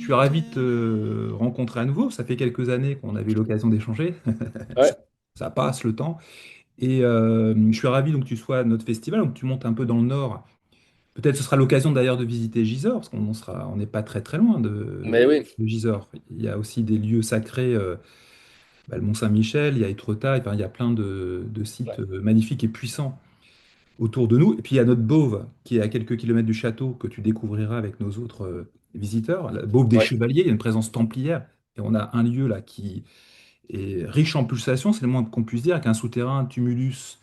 suis ravi de te rencontrer à nouveau. Ça fait quelques années qu'on avait eu l'occasion d'échanger. Ouais, Ça passe le temps. Et je suis ravi donc que tu sois à notre festival. Donc tu montes un peu dans le nord. Peut-être ce sera l'occasion d'ailleurs de visiter Gisors, parce on n'est pas très très loin mais oui, de Gisors. Il y a aussi des lieux sacrés, le Mont-Saint-Michel, il y a Étretat, enfin, il y a plein de sites ouais, magnifiques et puissants autour de nous. Et puis il y a notre Beauve, qui est à quelques kilomètres du château, que tu découvriras avec nos autres visiteurs. La Beauve des ouais. Chevaliers, il y a une présence templière. Et on a un lieu là qui est riche en pulsations, c'est le moins qu'on puisse dire, avec un souterrain, un tumulus,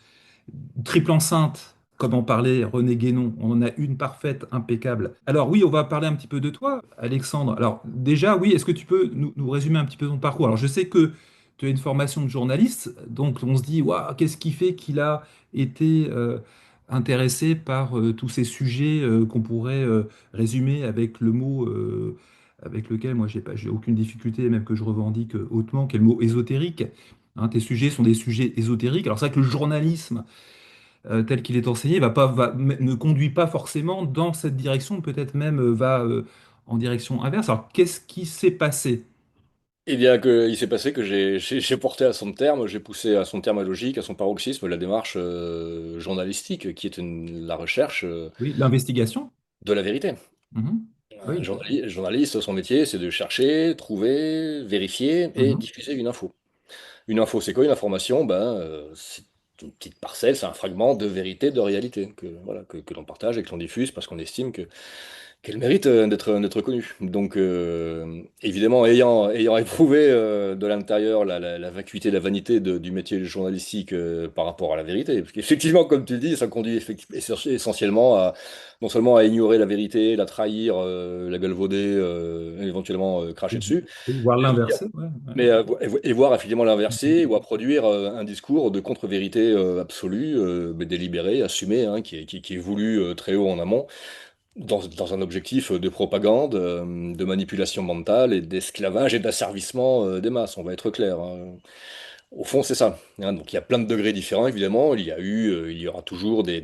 triple enceinte, comme en parlait René Guénon. On en a une parfaite, impeccable. Alors oui, on va parler un petit peu de toi, Alexandre. Alors déjà, oui, est-ce que tu peux nous résumer un petit peu ton parcours? Alors je sais que tu as une formation de journaliste, donc on se dit, waouh, qu'est-ce qui fait qu'il a été intéressé par tous ces sujets qu'on pourrait résumer avec le mot avec lequel moi j'ai aucune difficulté, même que je revendique hautement, qui est le mot ésotérique. Hein, tes sujets sont des sujets ésotériques. Alors c'est vrai que le journalisme tel qu'il est enseigné ne conduit pas forcément dans cette direction, peut-être même va en direction inverse. Alors qu'est-ce qui s'est passé? Eh bien, il s'est passé que j'ai porté à son terme, j'ai poussé à son terme à logique, à son paroxysme, la démarche journalistique, qui est la recherche Oui, l'investigation. de la vérité. Mhm. Un Oui. journaliste, son métier, c'est de chercher, trouver, vérifier et Mhm. diffuser une info. Une info, c'est quoi une information? C'est une petite parcelle, c'est un fragment de vérité, de réalité, que l'on partage et que l'on diffuse parce qu'on estime qu'elle mérite d'être connue. Donc, évidemment, ayant éprouvé de l'intérieur la vacuité, la vanité du métier journalistique par rapport à la vérité, parce qu'effectivement, comme tu le dis, ça conduit essentiellement à non seulement à ignorer la vérité, la trahir, la galvauder, éventuellement cracher Oui, dessus, oui, voire mais aussi l'inverser. Ouais, ouais. et voir effectivement l'inversé ou à produire un discours de contre-vérité absolue, mais délibéré, assumé, hein, qui est voulu très haut en amont dans un objectif de propagande, de manipulation mentale et d'esclavage et d'asservissement des masses, on va être clair, hein. Au fond, c'est ça, hein. Donc il y a plein de degrés différents, évidemment. Il y aura toujours des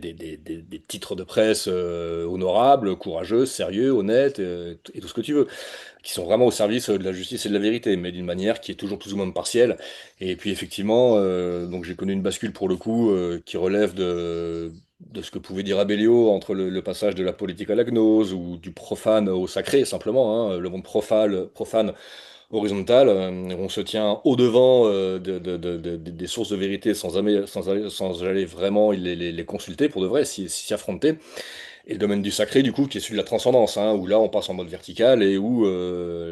titres de presse honorables, courageux, sérieux, honnêtes, et tout ce que tu veux, qui sont vraiment au service de la justice et de la vérité, mais d'une manière qui est toujours plus ou moins partielle. Et puis effectivement, donc j'ai connu une bascule pour le coup qui relève de ce que pouvait dire Abellio entre le passage de la politique à la gnose ou du profane au sacré, simplement, hein, le monde profane horizontal. On se tient au-devant des sources de vérité sans aller vraiment les consulter pour de vrai, s'y affronter. Et le domaine du sacré, du coup, qui est celui de la transcendance, hein, où là, on passe en mode vertical et où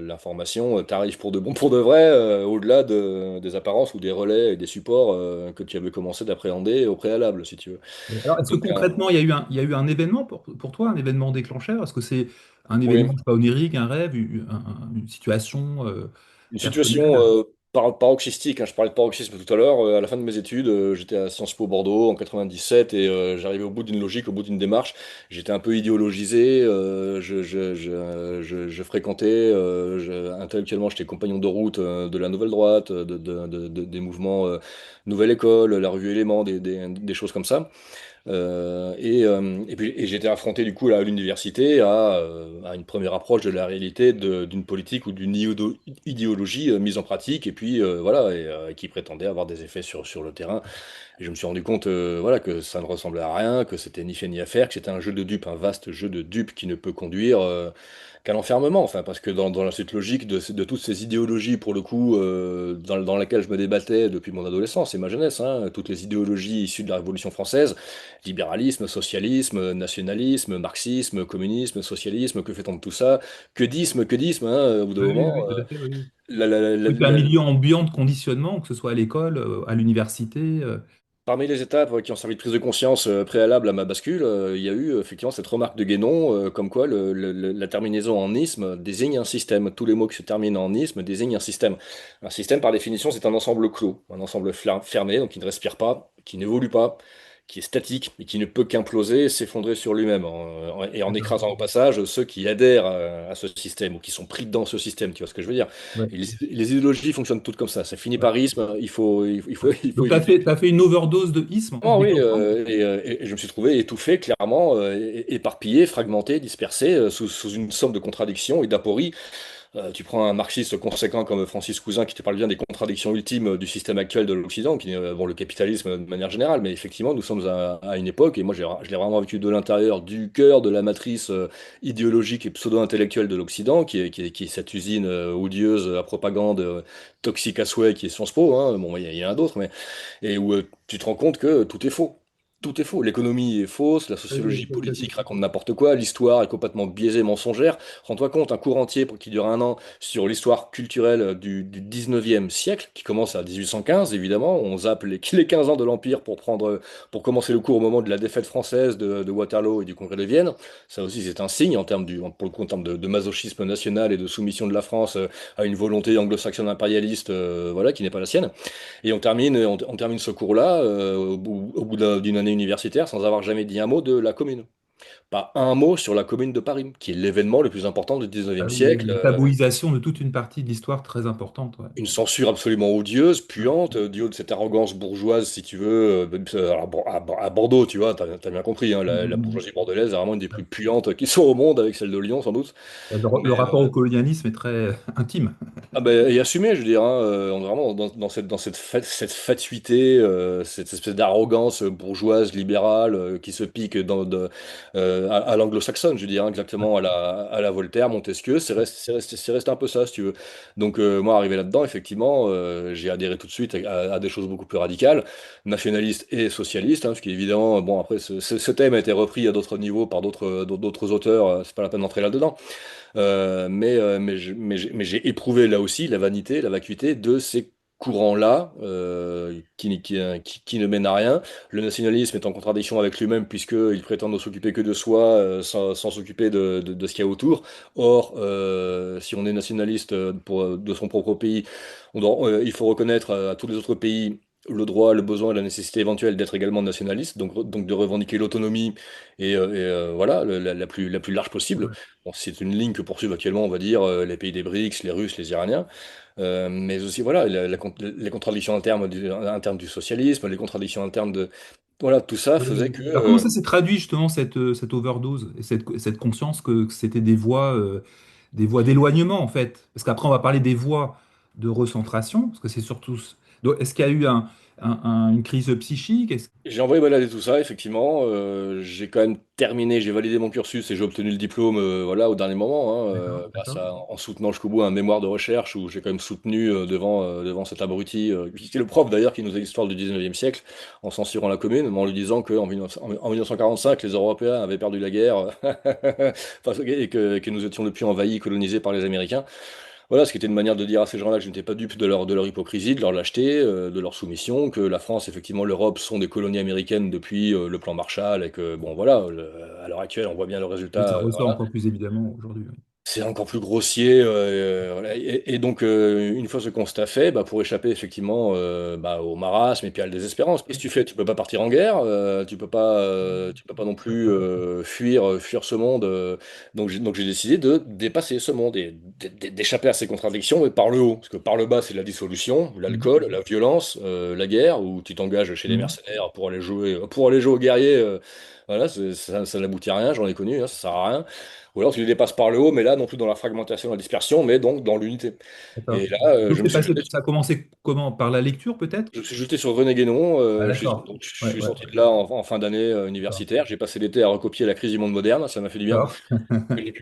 l'information t'arrive pour de bon, pour de vrai, au-delà des apparences ou des relais et des supports que tu avais commencé d'appréhender au préalable, si tu veux. Alors, est-ce que Donc, concrètement, il y a eu un événement pour toi, un événement déclencheur? Est-ce que c'est un oui, événement, je sais pas, onirique, un rêve, une situation une situation personnelle? paroxystique, hein, je parlais de paroxysme tout à l'heure. À la fin de mes études, j'étais à Sciences Po Bordeaux en 97 et j'arrivais au bout d'une logique, au bout d'une démarche. J'étais un peu idéologisé, je fréquentais, intellectuellement, j'étais compagnon de route de la Nouvelle Droite, des mouvements Nouvelle École, la revue Éléments, des choses comme ça. Et puis j'étais affronté du coup là, à l'université à une première approche de la réalité d'une politique ou d'une idéologie mise en pratique et puis voilà qui prétendait avoir des effets sur le terrain. Et je me suis rendu compte voilà que ça ne ressemblait à rien, que c'était ni fait ni à faire, que c'était un jeu de dupes, un vaste jeu de dupes qui ne peut conduire qu'à l'enfermement. Enfin parce que dans cette logique de toutes ces idéologies pour le coup dans laquelle je me débattais depuis mon adolescence et ma jeunesse, hein, toutes les idéologies issues de la Révolution française. Libéralisme, socialisme, nationalisme, marxisme, communisme, socialisme, que fait-on de tout ça? Que disme, hein, au bout d'un Oui, oui, moment. oui, tout à fait, oui. Oui. La- la- la- Oui, puis un la- milieu ambiant de conditionnement, que ce soit à l'école, à l'université. Parmi les étapes qui ont servi de prise de conscience préalable à ma bascule, il y a eu effectivement cette remarque de Guénon, comme quoi la terminaison en isme désigne un système. Tous les mots qui se terminent en isme désignent un système. Un système, par définition, c'est un ensemble clos, un ensemble fermé, donc qui ne respire pas, qui n'évolue pas, qui est statique et qui ne peut qu'imploser et s'effondrer sur lui-même, et en D'accord. écrasant au passage ceux qui adhèrent à ce système ou qui sont pris dans ce système, tu vois ce que je veux dire? Ouais. Et les idéologies fonctionnent toutes comme ça finit Ouais. par isme, il faut Donc, tu as éviter. fait une overdose de isme en Ah oui, développant. et je me suis trouvé étouffé, clairement, éparpillé, fragmenté, dispersé, sous une somme de contradictions et d'apories Tu prends un marxiste conséquent comme Francis Cousin qui te parle bien des contradictions ultimes du système actuel de l'Occident, qui est bon, le capitalisme de manière générale, mais effectivement, nous sommes à une époque, et moi je l'ai vraiment vécu de l'intérieur, du cœur de la matrice idéologique et pseudo-intellectuelle de l'Occident, qui est cette usine odieuse à propagande toxique à souhait qui est Sciences Po, hein. Bon, il y en a d'autres, mais et où tu te rends compte que tout est faux. Tout est faux. L'économie est fausse, la Oui, oui, sociologie politique raconte n'importe quoi, l'histoire est complètement biaisée, mensongère. Rends-toi compte, un cours entier qui dure un an sur l'histoire culturelle du 19e siècle, qui commence à 1815, évidemment. On zappe les 15 ans de l'Empire pour commencer le cours au moment de la défaite française de Waterloo et du Congrès de Vienne. Ça aussi, c'est un signe en termes pour le coup, en termes de masochisme national et de soumission de la France à une volonté anglo-saxonne impérialiste, voilà, qui n'est pas la sienne. Et on termine ce cours-là au bout d'une année universitaire sans avoir jamais dit un mot de la commune. Pas un mot sur la commune de Paris, qui est l'événement le plus important du Ah 19e oui, il y a eu siècle. une taboisation de toute une partie de l'histoire très importante. Ouais. Une censure absolument odieuse, puante, du haut de cette arrogance bourgeoise, si tu veux. Alors, bon, à Bordeaux, tu vois, t'as bien compris, hein, la Mhm. bourgeoisie bordelaise est vraiment une des plus puantes qui sont au monde, avec celle de Lyon, sans doute. Le rapport au colonialisme est très intime. Ah ben, et assumer, je veux dire, hein, on est vraiment dans cette fatuité, cette espèce d'arrogance bourgeoise, libérale, qui se pique à l'anglo-saxonne, je veux dire, hein, exactement à la Voltaire, Montesquieu, c'est resté un peu ça, si tu veux. Donc moi, arrivé là-dedans, effectivement, j'ai adhéré tout de suite à des choses beaucoup plus radicales, nationalistes et socialistes, hein, parce qu'évidemment, bon, après, ce thème a été repris à d'autres niveaux par d'autres auteurs, c'est pas la peine d'entrer là-dedans. Mais j'ai éprouvé là aussi la vanité, la vacuité de ces courants-là qui ne mènent à rien. Le nationalisme est en contradiction avec lui-même puisqu'il prétend ne s'occuper que de soi sans s'occuper de ce qu'il y a autour. Or, si on est nationaliste de son propre pays, il faut reconnaître à tous les autres pays le droit, le besoin et la nécessité éventuelle d'être également nationaliste, donc de revendiquer l'autonomie voilà, la plus large possible. Ouais. Bon, c'est une ligne que poursuivent actuellement, on va dire, les pays des BRICS, les Russes, les Iraniens, mais aussi voilà, les contradictions internes du socialisme, les contradictions internes de... Voilà, tout ça faisait que... Alors comment ça s'est traduit justement cette overdose et cette conscience que c'était des voies d'éloignement en fait? Parce qu'après on va parler des voies de recentration, parce que c'est surtout... Donc, est-ce qu'il y a eu une crise psychique? J'ai envoyé balader tout ça, effectivement. J'ai quand même terminé, j'ai validé mon cursus et j'ai obtenu le diplôme voilà, au dernier moment, hein, D'accord, d'accord. en soutenant jusqu'au bout un mémoire de recherche où j'ai quand même soutenu devant cet abruti, qui était le prof d'ailleurs qui nous a l'histoire du 19e siècle, en censurant la commune, mais en lui disant qu'en en 1945, les Européens avaient perdu la guerre et que nous étions depuis envahis, colonisés par les Américains. Voilà, ce qui était une manière de dire à ces gens-là que je n'étais pas dupe de leur hypocrisie, de leur lâcheté, de leur soumission, que la France, effectivement, l'Europe sont des colonies américaines depuis le plan Marshall, et que, bon, voilà, à l'heure actuelle, on voit bien le Oui, ça résultat. ressort Voilà. encore plus évidemment aujourd'hui. Oui. C'est encore plus grossier. Voilà. Et donc, une fois ce constat fait, bah, pour échapper effectivement bah, au marasme et puis à la désespérance, qu'est-ce que tu fais? Tu peux pas partir en guerre, tu peux pas non plus fuir ce monde. Donc j'ai décidé de dépasser ce monde et d'échapper à ces contradictions, mais par le haut. Parce que par le bas, c'est la dissolution, Mhm. l'alcool, la violence, la guerre, où tu t'engages chez des Mhm. mercenaires pour aller jouer aux guerriers. Voilà, ça n'aboutit à rien, j'en ai connu, hein, ça sert à rien. Ou alors tu les dépasses par le haut, mais là non plus dans la fragmentation, la dispersion, mais donc dans l'unité. Et D'accord. là, Donc c'est passé, ça a commencé comment? Par la lecture peut-être? je me suis jeté sur René Guénon. Ah d'accord. Donc, je Ouais, suis ouais, sorti ouais. de là en fin d'année D'accord. universitaire. J'ai passé l'été à recopier La crise du monde moderne, ça m'a fait du bien. D'accord. J'ai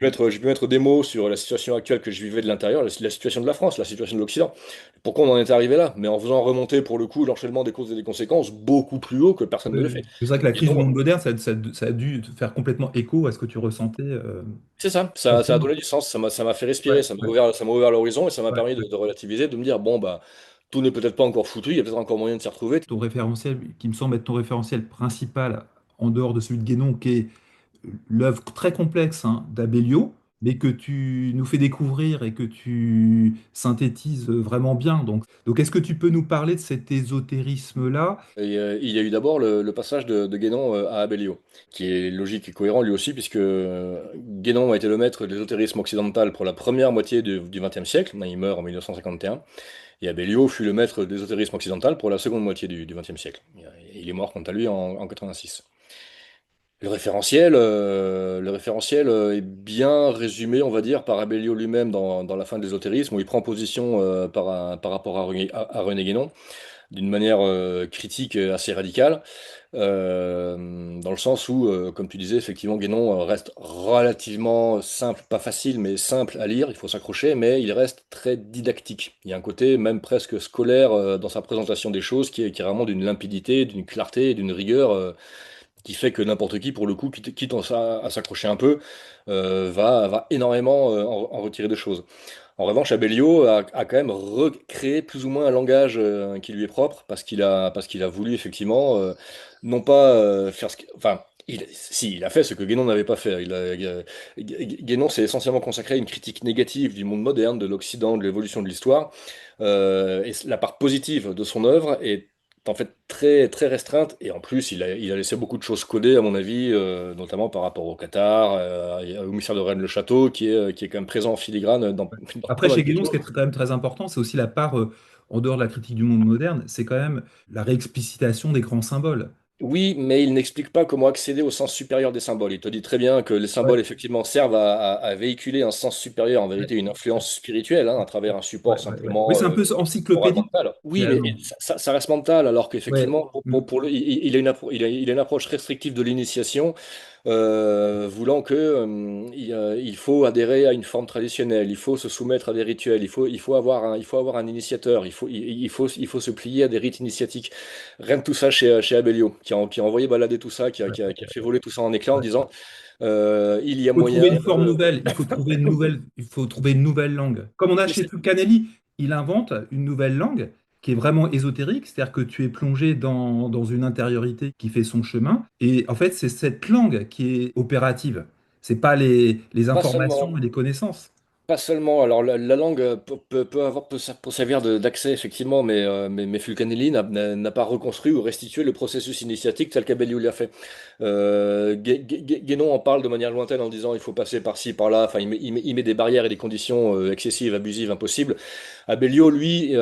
pu mettre des mots sur la situation actuelle que je vivais de l'intérieur, la situation de la France, la situation de l'Occident. Pourquoi on en est arrivé là? Mais en faisant remonter pour le coup l'enchaînement des causes et des conséquences beaucoup plus haut que personne ne Oui, le oui. fait. C'est vrai que la Et crise du donc, monde moderne, ça a dû te faire complètement écho à ce que tu ressentais. c'est ça, ça a Forcément. donné du sens, ça m'a fait respirer, Ouais, ouais, ça m'a ouvert l'horizon et ça m'a ouais. permis de relativiser, de me dire, bon, bah, tout n'est peut-être pas encore foutu, il y a peut-être encore moyen de s'y retrouver. Ton référentiel, qui me semble être ton référentiel principal, en dehors de celui de Guénon, qui est l'œuvre très complexe hein, d'Abellio, mais que tu nous fais découvrir et que tu synthétises vraiment bien. Donc est-ce que tu peux nous parler de cet ésotérisme-là? Et il y a eu d'abord le passage de Guénon à Abellio, qui est logique et cohérent lui aussi, puisque Guénon a été le maître de l'ésotérisme occidental pour la première moitié du XXe siècle, il meurt en 1951, et Abellio fut le maître de l'ésotérisme occidental pour la seconde moitié du XXe siècle. Il est mort quant à lui en 86. Le référentiel est bien résumé, on va dire, par Abellio lui-même dans la fin de l'ésotérisme, où il prend position par rapport à René Guénon, d'une manière critique assez radicale, dans le sens où, comme tu disais, effectivement, Guénon reste relativement simple, pas facile, mais simple à lire, il faut s'accrocher, mais il reste très didactique. Il y a un côté même presque scolaire dans sa présentation des choses qui est vraiment d'une limpidité, d'une clarté, et d'une rigueur qui fait que n'importe qui, pour le coup, quitte à s'accrocher un peu, va énormément en retirer des choses. En revanche, Abellio a quand même recréé plus ou moins un langage qui lui est propre, parce qu'il a voulu effectivement, non pas faire enfin, si, il a fait ce que Guénon n'avait pas fait. Guénon s'est essentiellement consacré à une critique négative du monde moderne, de l'Occident, de l'évolution de l'histoire. Et la part positive de son œuvre est en fait très, très restreinte. Et en plus, il a laissé beaucoup de choses codées, à mon avis, notamment par rapport au Qatar, et au mystère de Rennes-le-Château, qui est quand même présent en filigrane dans Après, pas mal chez de Guénon, ce qui est choses. quand même très important, c'est aussi la part, en dehors de la critique du monde moderne, c'est quand même la réexplicitation des grands symboles. Oui, mais il n'explique pas comment accéder au sens supérieur des symboles. Il te dit très bien que les Ouais, symboles, effectivement, servent à véhiculer un sens supérieur, en ouais, vérité, une influence spirituelle, hein, à travers un support Oui, simplement c'est un peu moral encyclopédique, mental. Oui, mais finalement. ça reste mental, alors Ouais. qu'effectivement, Mm. il a il a une approche restrictive de l'initiation, voulant que, il faut adhérer à une forme traditionnelle, il faut se soumettre à des rituels, il faut avoir un initiateur, il faut se plier à des rites initiatiques. Rien de tout ça chez Abellio, qui a envoyé balader tout ça, qui a fait voler tout ça en éclat en Ouais. disant il y a Il faut moyen trouver une forme de. nouvelle, il faut trouver une nouvelle langue. Comme on a Mais chez Fulcanelli, il invente une nouvelle langue qui est vraiment ésotérique, c'est-à-dire que tu es plongé dans une intériorité qui fait son chemin. Et en fait, c'est cette langue qui est opérative. C'est pas les pas informations seulement. et les connaissances. Pas seulement. Alors la langue peut servir d'accès effectivement, mais Fulcanelli n'a pas reconstruit ou restitué le processus initiatique tel qu'Abellio l'a fait. Guénon en parle de manière lointaine en disant il faut passer par-ci, par-là. Enfin, il met des barrières et des conditions excessives, abusives, impossibles. Abellio, lui,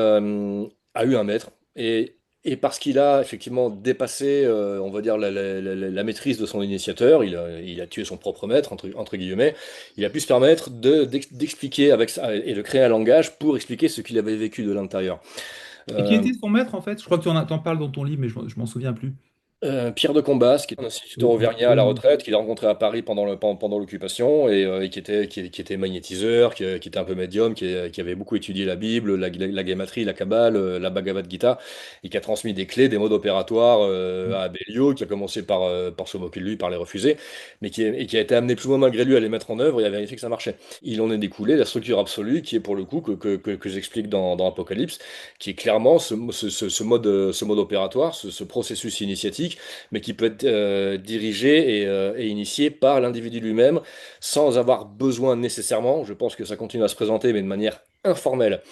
a eu un maître, et parce qu'il a effectivement dépassé, on va dire, la maîtrise de son initiateur, il a tué son propre maître, entre guillemets, il a pu se permettre d'expliquer avec ça et de créer un langage pour expliquer ce qu'il avait vécu de l'intérieur. Et qui Euh, était son maître, en fait? Je crois que t'en parles dans ton livre, mais je m'en souviens plus. Pierre de Combas, qui est un instituteur Oui, auvergnat à la oui, retraite, qu'il a rencontré à Paris pendant l'occupation, et qui était magnétiseur, qui était un peu médium, qui avait beaucoup étudié la Bible, la guématrie, la Kabbale, la Bhagavad Gita, et qui a transmis des clés, des modes opératoires oui. à Abellio, qui a commencé par se moquer de lui, par les refuser, et qui a été amené plus ou moins malgré lui à les mettre en œuvre et à vérifier que ça marchait. Il en est découlé la structure absolue, qui est pour le coup, que j'explique dans Apocalypse, qui est clairement ce mode opératoire, ce processus initiatique, mais qui peut être dirigé et initié par l'individu lui-même, sans avoir besoin nécessairement, je pense que ça continue à se présenter, mais de manière informelle,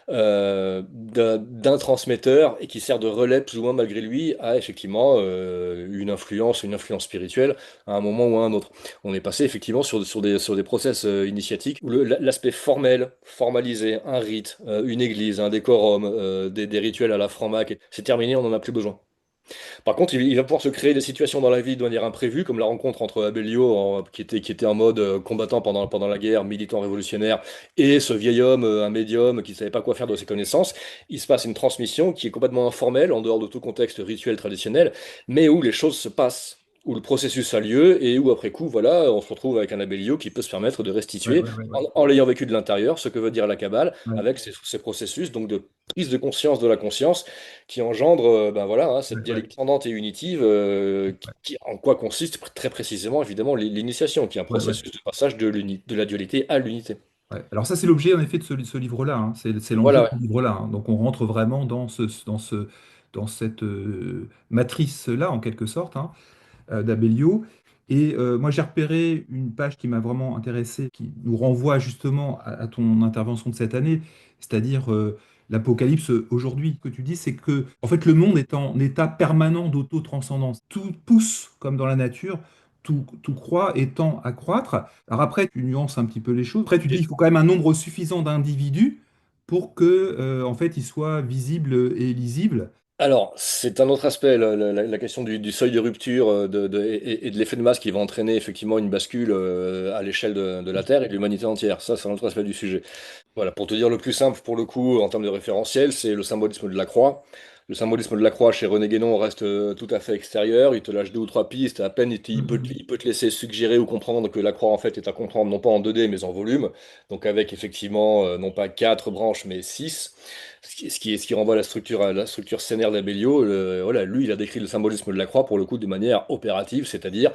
d'un transmetteur, et qui sert de relais plus ou moins malgré lui à effectivement une influence spirituelle à un moment ou à un autre. On est passé effectivement sur des process initiatiques où l'aspect formel, formalisé, un rite, une église, un décorum, des rituels à la franc-mac, c'est terminé, on n'en a plus besoin. Par contre, il va pouvoir se créer des situations dans la vie de manière imprévue, comme la rencontre entre Abellio, qui était en mode combattant pendant la guerre, militant révolutionnaire, et ce vieil homme, un médium, qui ne savait pas quoi faire de ses connaissances. Il se passe une transmission qui est complètement informelle, en dehors de tout contexte rituel traditionnel, mais où les choses se passent, où le processus a lieu, et où après coup, voilà, on se retrouve avec un Abellio qui peut se permettre de Ouais, restituer, ouais, ouais, en l'ayant vécu de l'intérieur, ce que veut dire la Kabbale, ouais, avec ces processus donc de prise de conscience de la conscience, qui engendre, ben voilà, hein, cette ouais, ouais, dialectique tendante et unitive, en quoi consiste très précisément, évidemment, l'initiation, qui est un ouais, ouais. processus de passage de la dualité à l'unité. Ouais. Alors ça, c'est l'objet en effet de ce livre-là, hein. C'est l'enjeu Voilà, de ouais. ce livre-là, hein. Donc on rentre vraiment dans cette matrice-là, en quelque sorte, hein, d'Abellio. Et moi, j'ai repéré une page qui m'a vraiment intéressé, qui nous renvoie justement à ton intervention de cette année, c'est-à-dire l'Apocalypse aujourd'hui. Ce que tu dis, c'est que en fait, le monde est en état permanent d'auto-transcendance. Tout pousse comme dans la nature, tout croît et tend à croître. Alors après, tu nuances un petit peu les choses. Après, tu dis qu'il faut quand même un nombre suffisant d'individus pour que, en fait, ils soient visibles et lisibles. Alors, c'est un autre aspect, la question du seuil de rupture et de l'effet de masse qui va entraîner effectivement une bascule à l'échelle de la Terre et de l'humanité entière. Ça, c'est un autre aspect du sujet. Voilà, pour te dire le plus simple pour le coup en termes de référentiel, c'est le symbolisme de la croix. Le symbolisme de la croix chez René Guénon reste tout à fait extérieur. Il te lâche deux ou trois pistes. À peine Mhm. il peut te laisser suggérer ou comprendre que la croix en fait est à comprendre non pas en 2D mais en volume. Donc avec effectivement non pas quatre branches mais six. Ce qui renvoie à la structure scénaire d'Abellio. Voilà, lui, il a décrit le symbolisme de la croix pour le coup de manière opérative, c'est-à-dire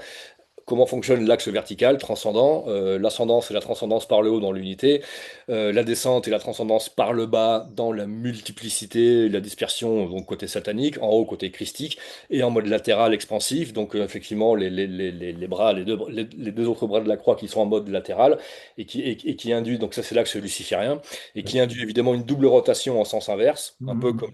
comment fonctionne l'axe vertical, transcendant. L'ascendant, c'est la transcendance par le haut dans l'unité. La descente et la transcendance par le bas dans la multiplicité, la dispersion, donc côté satanique, en haut, côté christique, et en mode latéral expansif. Donc, effectivement, les bras, les deux autres bras de la croix qui sont en mode latéral et qui induit, donc ça, c'est l'axe luciférien, et Ouais. qui induit évidemment une double rotation en sens inverse, un peu Mhm. comme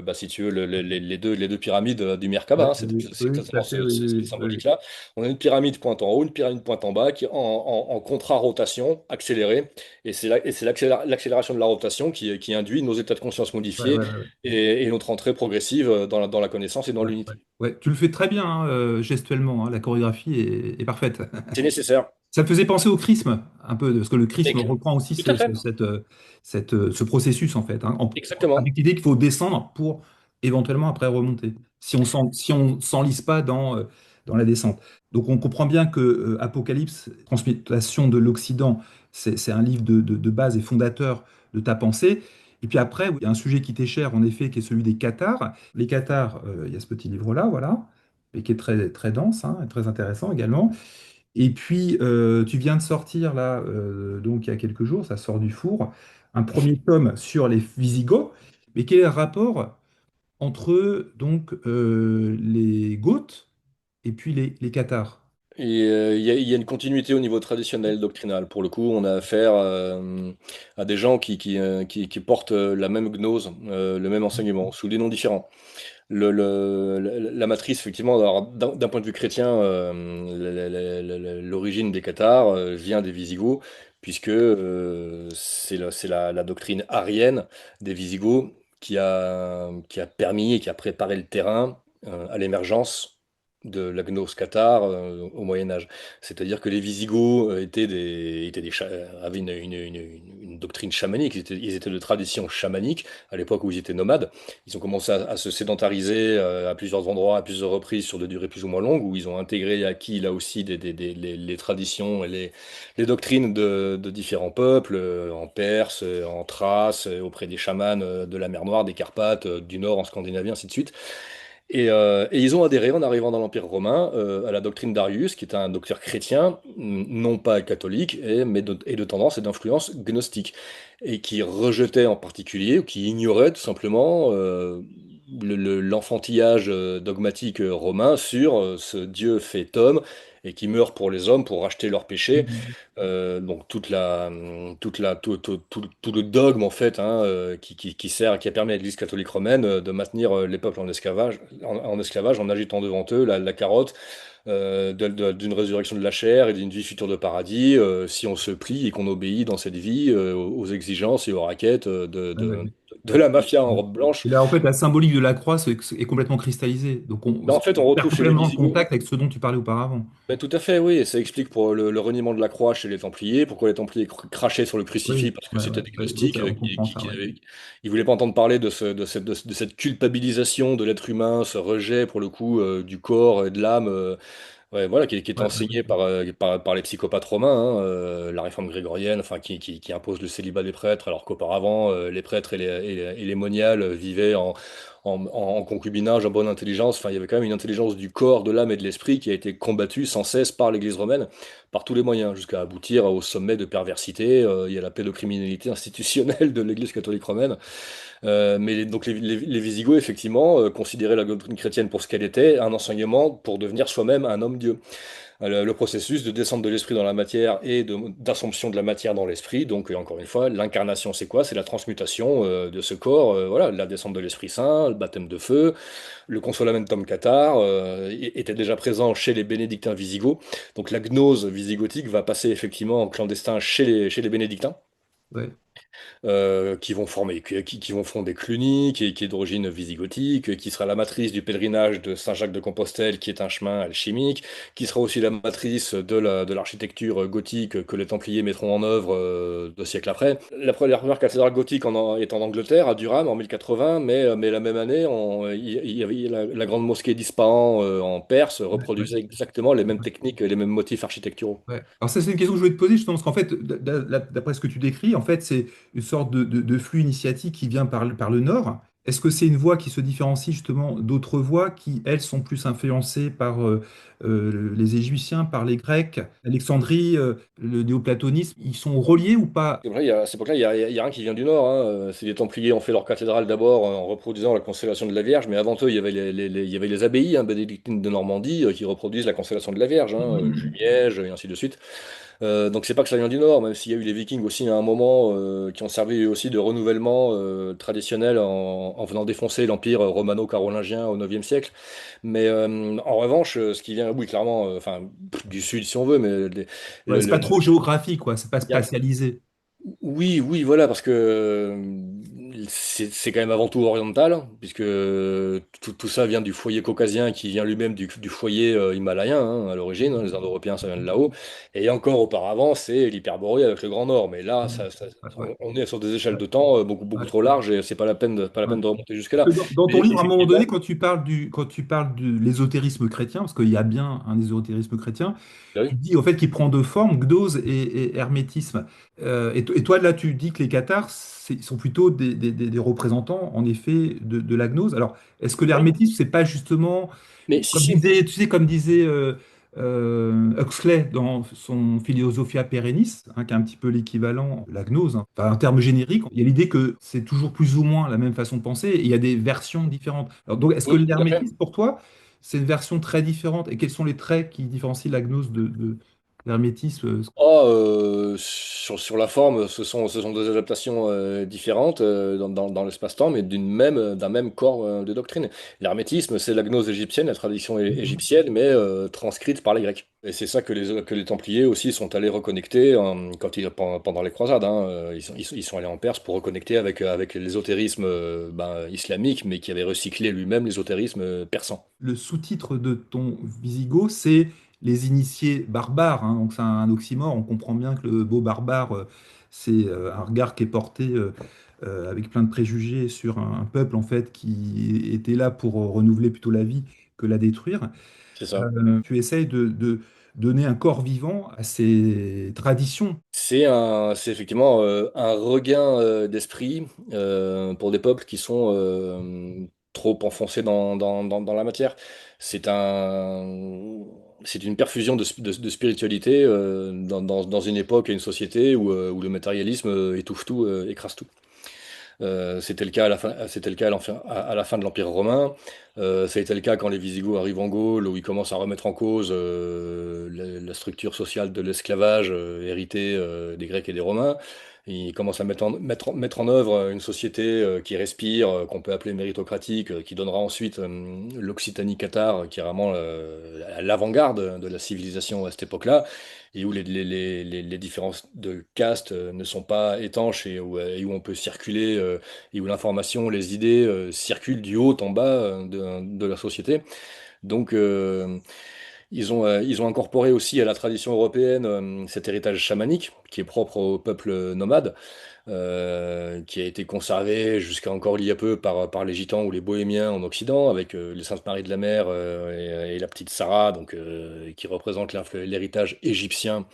bah, si tu veux, les deux pyramides du Merkaba, Ouais, hein, oui, c'est oui, tout à exactement fait, oui, cette oui, oui, oui. symbolique-là. On a une pyramide pointe en haut, une pyramide pointe en bas, qui est en contra-rotation accélérée. Et c'est l'accélération de la rotation qui induit nos états de conscience Ouais, modifiés ouais, ouais, et notre entrée progressive dans la connaissance et dans ouais, ouais. l'unité. Ouais, tu le fais très bien, hein, gestuellement, hein, la chorégraphie est parfaite. C'est nécessaire. Ça me faisait penser au chrisme, un peu, parce que le chrisme Et- reprend aussi Tout à fait. ce processus, en fait, hein, Exactement. avec l'idée qu'il faut descendre pour éventuellement après remonter, si on s'enlise pas dans la descente. Donc on comprend bien que Apocalypse, Transmutation de l'Occident, c'est un livre de base et fondateur de ta pensée. Et puis après, il y a un sujet qui t'est cher, en effet, qui est celui des cathares. Les cathares, il y a ce petit livre-là, voilà, et qui est très, très dense, hein, et très intéressant également. Et puis, tu viens de sortir là, donc il y a quelques jours, ça sort du four, un premier tome sur les Visigoths. Mais quel est le rapport entre donc les Goths et puis les Cathares? Et il y a une continuité au niveau traditionnel, doctrinal. Pour le coup, on a affaire à des gens qui portent la même gnose, le même enseignement, sous des noms différents. La matrice, effectivement, alors, d'un point de vue chrétien, l'origine des Cathares vient des Visigoths, puisque c'est la doctrine arienne des Visigoths qui a permis et qui a préparé le terrain à l'émergence de la gnose cathare au Moyen Âge. C'est-à-dire que les Visigoths avaient une doctrine chamanique, ils étaient de tradition chamanique à l'époque où ils étaient nomades. Ils ont commencé à se sédentariser à plusieurs endroits, à plusieurs reprises, sur des durées plus ou moins longues, où ils ont intégré et acquis là aussi les traditions et les doctrines de différents peuples, en Perse, en Thrace, auprès des chamans de la mer Noire, des Carpates, du Nord, en Scandinavie, ainsi de suite. Et ils ont adhéré en arrivant dans l'Empire romain à la doctrine d'Arius, qui est un docteur chrétien, non pas catholique, et de tendance et d'influence gnostique, et qui rejetait en particulier, ou qui ignorait tout simplement l'enfantillage dogmatique romain sur ce Dieu fait homme et qui meurt pour les hommes pour racheter leurs péchés. Mhm. Donc tout le dogme en fait hein, qui a permis à l'Église catholique romaine de maintenir les peuples en esclavage en agitant devant eux la carotte d'une résurrection de la chair et d'une vie future de paradis si on se plie et qu'on obéit dans cette vie aux exigences et aux raquettes Ouais, ouais. de la mafia en Ouais. robe blanche. Et là, en fait, la symbolique de la croix est complètement cristallisée. Donc, on Ben, en fait, on perd retrouve chez les complètement le Visigoths. contact avec ce dont tu parlais auparavant. Ben, tout à fait, oui, et ça explique pour le reniement de la croix chez les Templiers, pourquoi les Templiers crachaient sur le crucifix, Oui, parce que ouais, ouais, c'était des ouais, oui, gnostiques on comprend ça, ouais. ils voulaient pas entendre parler de cette culpabilisation de l'être humain, ce rejet pour le coup du corps et de l'âme, ouais, voilà, qui est Ouais, ouais, enseigné par les psychopathes romains, hein, la réforme grégorienne, enfin, qui impose le célibat des prêtres, alors qu'auparavant, les prêtres et les moniales vivaient en concubinage, en bonne intelligence. Enfin, il y avait quand même une intelligence du corps, de l'âme et de l'esprit qui a été combattue sans cesse par l'Église romaine, par tous les moyens, jusqu'à aboutir au sommet de perversité. Il y a la pédocriminalité institutionnelle de l'Église catholique romaine. Donc les Visigoths, effectivement, considéraient la doctrine chrétienne pour ce qu'elle était, un enseignement pour devenir soi-même un homme-dieu. Le processus de descente de l'esprit dans la matière et d'assomption de la matière dans l'esprit. Donc, encore une fois, l'incarnation, c'est quoi? C'est la transmutation de ce corps, voilà, la descente de l'Esprit Saint, le baptême de feu, le consolamentum cathare était déjà présent chez les bénédictins visigoths. Donc, la gnose visigothique va passer effectivement en clandestin chez les bénédictins. ouais. qui vont former, qui vont fonder Cluny, qui est d'origine visigothique, qui sera la matrice du pèlerinage de Saint-Jacques-de-Compostelle, qui est un chemin alchimique, qui sera aussi la matrice de l'architecture gothique que les Templiers mettront en œuvre 2 siècles après. La première cathédrale gothique est en Angleterre, à Durham, en 1080, mais la même année, il y avait la grande mosquée d'Ispahan en Perse Ouais, ouais. reproduisait exactement les mêmes techniques, les mêmes motifs architecturaux. Ouais. Alors ça, c'est une question que je voulais te poser justement, parce qu'en fait, d'après ce que tu décris, en fait, c'est une sorte de flux initiatique qui vient par le nord. Est-ce que c'est une voie qui se différencie justement d'autres voies qui, elles, sont plus influencées par les Égyptiens, par les Grecs, Alexandrie, le néoplatonisme, ils sont reliés ou pas? À cette époque-là, il y a rien qui vient du Nord, hein. C'est les Templiers ont fait leur cathédrale d'abord en reproduisant la constellation de la Vierge, mais avant eux, il y avait il y avait les abbayes bénédictines de Normandie qui reproduisent la constellation de la Vierge, hein, Mhm. Jumièges et ainsi de suite. Donc c'est pas que ça vient du Nord, même s'il y a eu les Vikings aussi à un moment qui ont servi aussi de renouvellement traditionnel en venant défoncer l'empire romano-carolingien au IXe siècle. Mais en revanche, ce qui vient, oui, clairement, enfin, du sud si on veut, mais Ouais, le, c'est le- pas trop géographique, quoi, c'est pas il y a- spatialisé. oui, oui, voilà, parce que c'est quand même avant tout oriental, hein, puisque tout ça vient du foyer caucasien qui vient lui-même du foyer himalayen hein, à l'origine. Hein, les Indo-Européens, ça vient de là-haut. Et encore auparavant, c'est l'Hyperborée avec le Grand Nord. Mais là, Ouais, ouais, on est sur des échelles ouais, de temps beaucoup, beaucoup ouais, trop larges et c'est pas la peine pas la ouais. peine de remonter Parce jusque-là. que dans ton Mais livre, à un moment donné, effectivement, quand tu parles de l'ésotérisme chrétien, parce qu'il y a bien un ésotérisme chrétien, bah oui. tu dis au fait qu'il prend deux formes, gnose et hermétisme. Et toi, là, tu dis que les cathares sont plutôt des représentants, en effet, de la gnose. Alors, est-ce que Oui. l'hermétisme, c'est pas justement, Mais si, comme si. disait, tu sais, comme disait Huxley dans son Philosophia Perennis, hein, qui est un petit peu l'équivalent de la gnose, hein. Enfin, en termes génériques, il y a l'idée que c'est toujours plus ou moins la même façon de penser, et il y a des versions différentes. Alors, donc, est-ce que Oui, tout à fait. l'hermétisme, pour toi, c'est une version très différente? Et quels sont les traits qui différencient la gnose de l'hermétisme? Sur la forme, ce sont deux adaptations différentes dans l'espace-temps, mais d'un même corps de doctrine. L'hermétisme, c'est la gnose égyptienne, la tradition égyptienne, mais transcrite par les Grecs. Et c'est ça que les Templiers aussi sont allés reconnecter pendant les croisades. Hein. Ils sont allés en Perse pour reconnecter avec l'ésotérisme islamique, mais qui avait recyclé lui-même l'ésotérisme persan. Le sous-titre de ton Visigoth, c'est les initiés barbares, hein. Donc c'est un oxymore. On comprend bien que le beau barbare, c'est un regard qui est porté avec plein de préjugés sur un peuple en fait qui était là pour renouveler plutôt la vie que la détruire. C'est ça. Tu essayes de donner un corps vivant à ces traditions. C'est effectivement un regain d'esprit pour des peuples qui sont trop enfoncés dans la matière. C'est c'est une perfusion de spiritualité dans une époque et une société où le matérialisme étouffe tout, écrase tout. C'était le cas c'était le cas à la fin de l'Empire romain. Ça a été le cas quand les Visigoths arrivent en Gaule, où ils commencent à remettre en cause la structure sociale de l'esclavage hérité des Grecs et des Romains. Ils commencent à mettre en œuvre une société qui respire, qu'on peut appeler méritocratique, qui donnera ensuite l'Occitanie cathare, qui est vraiment l'avant-garde de la civilisation à cette époque-là et où les différences de caste ne sont pas étanches et où on peut circuler et où l'information, les idées circulent du haut en bas de la société. Donc, ils ont incorporé aussi à la tradition européenne cet héritage chamanique qui est propre au peuple nomade, qui a été conservé jusqu'à encore il y a peu par les Gitans ou les Bohémiens en Occident, avec les Saintes Maries de la Mer et la petite Sarah, donc, qui représente l'héritage égyptien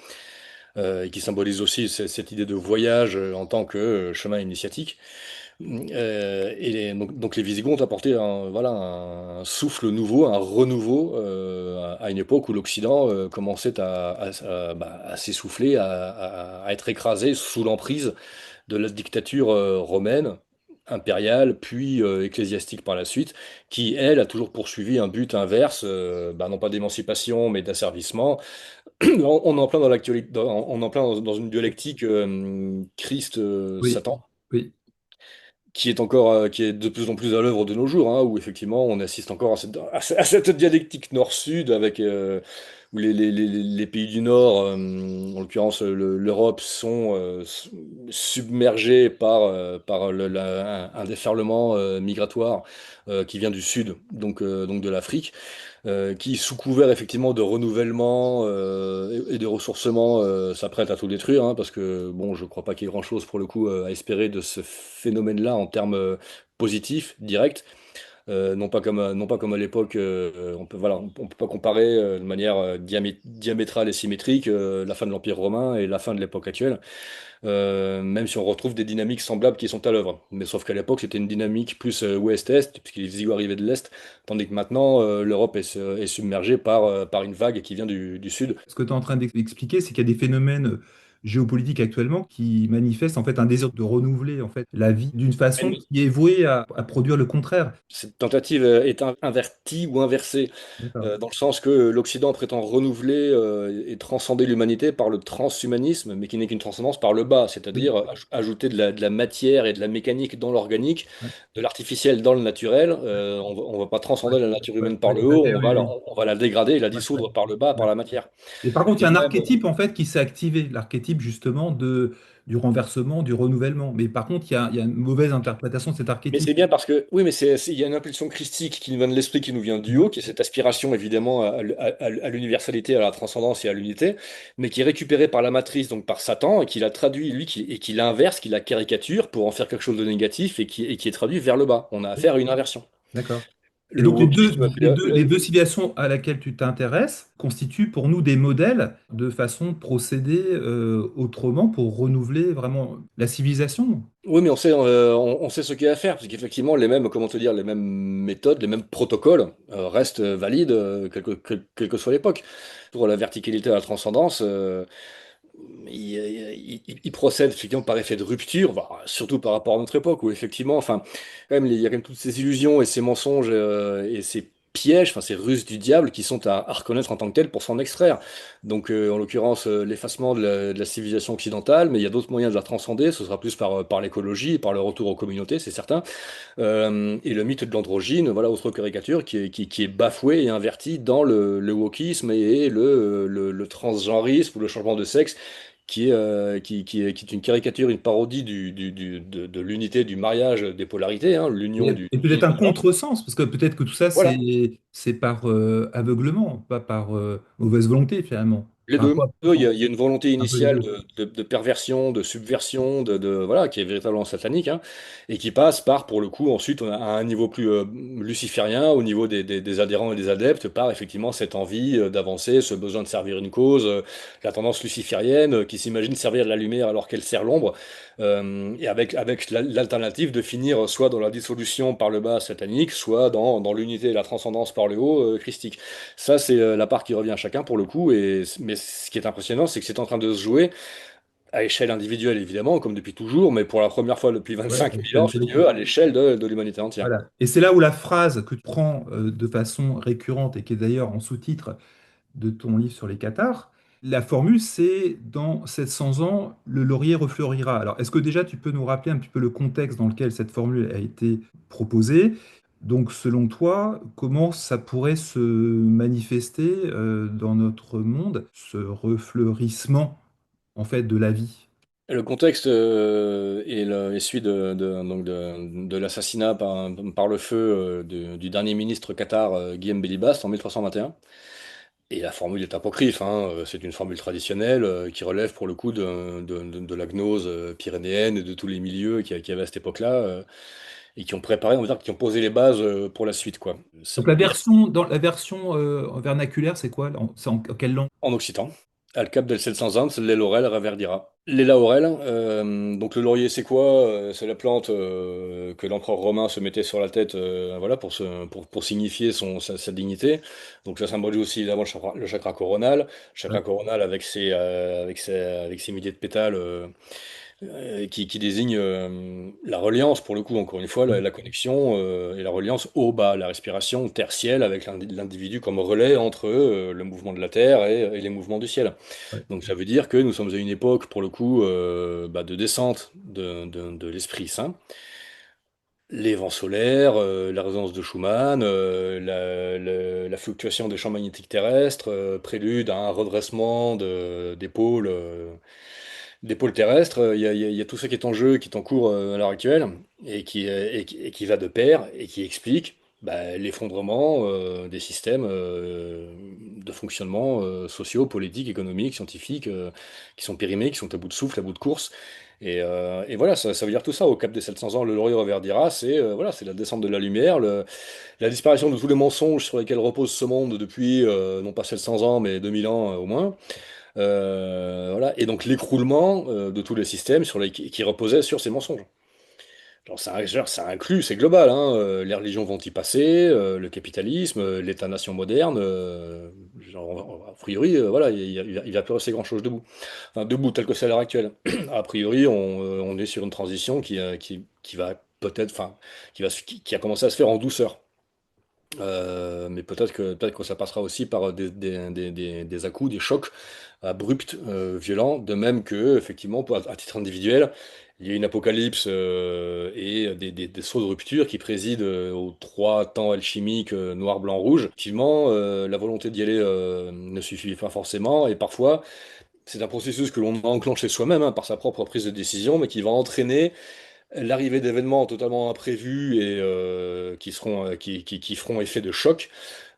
et qui symbolise aussi cette idée de voyage en tant que chemin initiatique. Donc les Visigoths ont apporté voilà, un souffle nouveau, un renouveau à une époque où l'Occident commençait à s'essouffler, à être écrasé sous l'emprise de la dictature romaine, impériale, puis ecclésiastique par la suite, qui, elle, a toujours poursuivi un but inverse, non pas d'émancipation, mais d'asservissement. On est en plein dans l'actualité, on est en plein dans une dialectique Oui, Christ-Satan oui. qui est de plus en plus à l'œuvre de nos jours, hein, où effectivement on assiste encore à cette dialectique nord-sud avec où les pays du Nord, en l'occurrence l'Europe, sont submergés par un déferlement migratoire qui vient du sud, donc de l'Afrique, qui, sous couvert effectivement de renouvellement et de ressourcement, s'apprête à tout détruire, hein, parce que bon, je crois pas qu'il y ait grand-chose pour le coup à espérer de ce phénomène-là en termes positifs, directs. Non pas comme à l'époque, on peut pas comparer de manière diamétrale et symétrique la fin de l'Empire romain et la fin de l'époque actuelle, même si on retrouve des dynamiques semblables qui sont à l'œuvre. Mais sauf qu'à l'époque, c'était une dynamique plus ouest-est, puisque les Visigoths arrivaient de l'Est, tandis que maintenant, l'Europe est submergée par une vague qui vient du sud. Ce que tu es en train d'expliquer, c'est qu'il y a des phénomènes géopolitiques actuellement qui manifestent en fait un désir de renouveler en fait la vie d'une façon qui est vouée à produire le contraire. Cette tentative est invertie ou inversée, D'accord. dans le sens que l'Occident prétend renouveler et transcender l'humanité par le transhumanisme, mais qui n'est qu'une transcendance par le bas, Oui. c'est-à-dire ajouter de la matière et de la mécanique dans l'organique, Ouais. de l'artificiel dans le naturel. On va pas Ouais. transcender la nature Ouais. humaine par Ouais, le tout à haut, fait, oui, oui. on va la dégrader et la Ouais, ouais, dissoudre par le bas, ouais. par la matière. Et par contre, il y Et a de un même, archétype en fait qui s'est activé, l'archétype justement du renversement, du renouvellement. Mais par contre, il y a une mauvaise interprétation de cet mais archétype. c'est bien parce que, oui, mais il y a une impulsion christique qui nous vient de l'esprit, qui nous vient du Mhm. haut, qui est cette aspiration évidemment à l'universalité, à la transcendance et à l'unité, mais qui est récupérée par la matrice, donc par Satan, et qui la traduit, lui, et qui l'inverse, qui la caricature pour en faire quelque chose de négatif et qui est traduit vers le bas. On a affaire à une inversion. D'accord. Et Le donc wokisme, les deux civilisations à laquelle tu t'intéresses constituent pour nous des modèles de façon de procéder autrement pour renouveler vraiment la civilisation. oui, mais on sait ce qu'il y a à faire, parce qu'effectivement, comment te dire, les mêmes méthodes, les mêmes protocoles restent valides, quelle que soit l'époque. Pour la verticalité et la transcendance, il procède effectivement par effet de rupture, bah, surtout par rapport à notre époque, où effectivement, enfin, quand même, il y a quand même toutes ces illusions et ces mensonges et ces pièges, enfin ces ruses du diable qui sont à reconnaître en tant que tels pour s'en extraire. Donc, en l'occurrence, l'effacement de la civilisation occidentale, mais il y a d'autres moyens de la transcender, ce sera plus par l'écologie, par le retour aux communautés, c'est certain. Et le mythe de l'androgyne, voilà, autre caricature qui est bafoué et inverti dans le wokisme et le transgenrisme ou le changement de sexe qui est une caricature, une parodie de l'unité du mariage des polarités, hein, l'union du Et yin peut-être un et du yang. contresens, parce que peut-être que tout ça, Voilà, c'est par aveuglement, pas par mauvaise volonté finalement. les Enfin, deux. quoi, Il y a une volonté un peu les initiale deux. de perversion, de subversion, voilà, qui est véritablement satanique, hein, et qui passe par, pour le coup, ensuite, à un niveau plus luciférien, au niveau des adhérents et des adeptes, par effectivement cette envie d'avancer, ce besoin de servir une cause, la tendance luciférienne qui s'imagine servir de la lumière alors qu'elle sert l'ombre, et avec l'alternative de finir soit dans la dissolution par le bas satanique, soit dans l'unité et la transcendance par le haut christique. Ça, c'est la part qui revient à chacun pour le coup. Mais ce qui est impressionnant, c'est que c'est en train de se jouer à échelle individuelle, évidemment, comme depuis toujours, mais pour la première fois depuis Ouais, 25 à 000 ans, l'échelle si tu veux, collective. à l'échelle de l'humanité entière. Voilà. Et c'est là où la phrase que tu prends de façon récurrente et qui est d'ailleurs en sous-titre de ton livre sur les cathares, la formule c'est dans 700 ans, le laurier refleurira. Alors, est-ce que déjà tu peux nous rappeler un petit peu le contexte dans lequel cette formule a été proposée? Donc, selon toi, comment ça pourrait se manifester dans notre monde, ce refleurissement en fait de la vie? Le contexte est celui de l'assassinat par le feu du dernier ministre cathare, Guillaume Belibast, en 1321. Et la formule est apocryphe, hein, c'est une formule traditionnelle qui relève pour le coup de la gnose pyrénéenne et de tous les milieux qu'il y avait à cette époque-là, et qui ont préparé, on va dire, qui ont posé les bases pour la suite, quoi. Ça Donc, la veut dire version, dans la version vernaculaire, c'est quoi? C'est en quelle langue? en occitan. Al cap del 700 ans, l'elaurel reverdira. L'elaurel, donc le laurier, c'est quoi? C'est la plante que l'empereur romain se mettait sur la tête, voilà, pour signifier sa dignité. Donc ça symbolise aussi évidemment le chakra coronal. Le chakra Ouais. coronal avec ses milliers de pétales qui désigne la reliance, pour le coup, encore une fois, Ouais. la connexion et la reliance au bas, la respiration tertielle avec l'individu comme relais entre le mouvement de la Terre et les mouvements du ciel. Ouais. Donc ça veut dire que nous sommes à une époque, pour le coup, de descente de l'Esprit Saint, les vents solaires, la résonance de Schumann, la fluctuation des champs magnétiques terrestres, prélude à un redressement des pôles terrestres. Il y a tout ça qui est en jeu, qui est en cours à l'heure actuelle, et qui va de pair, et qui explique bah, l'effondrement des systèmes de fonctionnement sociaux, politiques, économiques, scientifiques, qui sont périmés, qui sont à bout de souffle, à bout de course. Et voilà, ça veut dire tout ça. Au cap des 700 ans, le laurier reverdira, c'est voilà, c'est la descente de la lumière, la disparition de tous les mensonges sur lesquels repose ce monde depuis, non pas 700 ans, mais 2000 ans au moins. Voilà. Et donc l'écroulement de tous les systèmes qui reposaient sur ces mensonges. Genre, ça inclut, c'est global, hein, les religions vont y passer, le capitalisme, l'État-nation moderne, a priori, voilà, il va plus rester grand-chose debout. Enfin, debout, tel que c'est à l'heure actuelle. A priori, on est sur une transition qui va peut-être, enfin, qui a commencé à se faire en douceur. Mais peut-être que ça passera aussi par des à-coups, des chocs abrupts, violents, de même que, effectivement, à titre individuel, il y a une apocalypse et des sauts de rupture qui président aux trois temps alchimiques noir, blanc, rouge. Effectivement, la volonté d'y aller ne suffit pas forcément, et parfois, c'est un processus que l'on a enclenché soi-même hein, par sa propre prise de décision, mais qui va entraîner l'arrivée d'événements totalement imprévus et qui feront effet de choc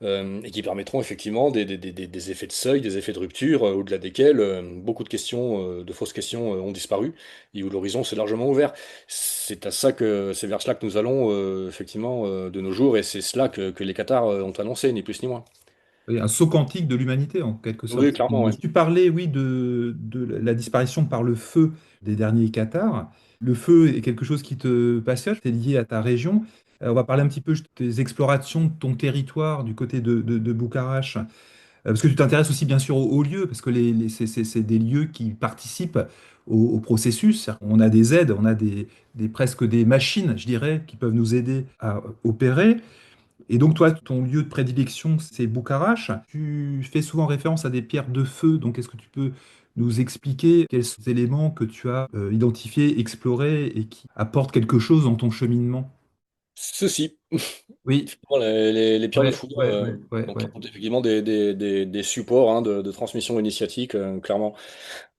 et qui permettront effectivement des effets de seuil, des effets de rupture, au-delà desquels beaucoup de questions, de fausses questions ont disparu et où l'horizon s'est largement ouvert. C'est vers cela que nous allons effectivement de nos jours et c'est cela que les Qatars ont annoncé, ni plus ni moins. Oui, un saut quantique de l'humanité, en quelque Oui, sorte. clairement, ouais. Tu parlais, oui, de la disparition par le feu des derniers Qatars. Le feu est quelque chose qui te passionne, c'est lié à ta région. On va parler un petit peu de tes explorations de ton territoire du côté de Bucarache. Parce que tu t'intéresses aussi bien sûr aux lieux, parce que c'est des lieux qui participent au processus. On a des aides, on a presque des machines, je dirais, qui peuvent nous aider à opérer. Et donc, toi, ton lieu de prédilection, c'est Bucarache. Tu fais souvent référence à des pierres de feu. Donc, est-ce que tu peux nous expliquer quels sont les éléments que tu as identifiés, explorés et qui apportent quelque chose dans ton cheminement? Ceci, Oui, effectivement, les pierres de ouais, foudre, ouais, ouais, ouais, donc, qui ouais. sont effectivement des supports hein, de transmission initiatique, clairement.